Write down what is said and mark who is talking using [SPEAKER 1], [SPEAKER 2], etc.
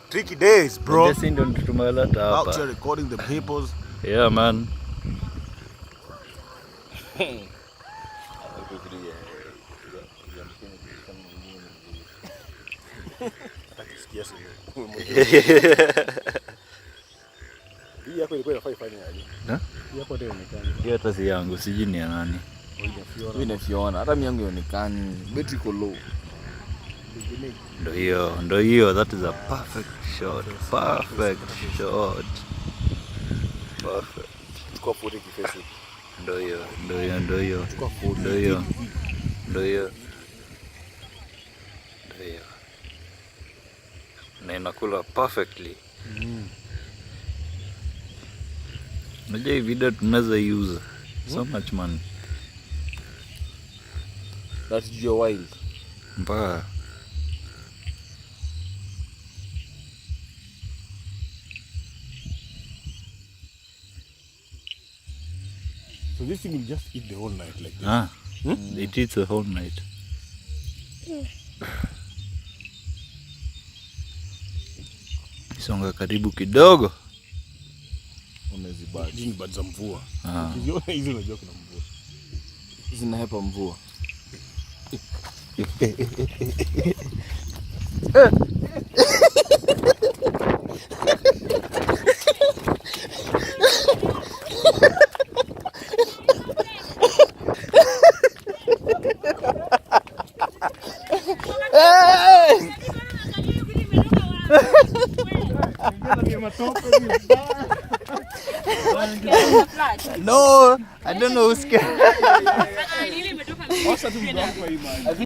[SPEAKER 1] Tricky days, bro.
[SPEAKER 2] Out
[SPEAKER 1] here recording the peoples.
[SPEAKER 2] Yeah, man. Hiyo hata si yangu, sijui ni ya nani.
[SPEAKER 3] Mimi nafiona, hata mimi yangu ionekani. Battery iko low.
[SPEAKER 2] Ndo hiyo, that is a perfect shot. Perfect shot. Perfect.
[SPEAKER 3] Chukua photo kifesi.
[SPEAKER 2] Ndo hiyo.
[SPEAKER 3] Chukua photo.
[SPEAKER 2] Ndo hiyo. Na inakula perfectly. Unajua hii video tunaweza use so much money.
[SPEAKER 3] That's your wild.
[SPEAKER 2] Mbaya.
[SPEAKER 1] So this thing will just eat the whole night like this.
[SPEAKER 2] It eats the whole night. Songa karibu kidogo.
[SPEAKER 1] Umezibadi. Hizi ni bad za mvua. Hizi unajua kuna mvua.
[SPEAKER 3] Zinahepa mvua.
[SPEAKER 2] No, I don't know who's scared.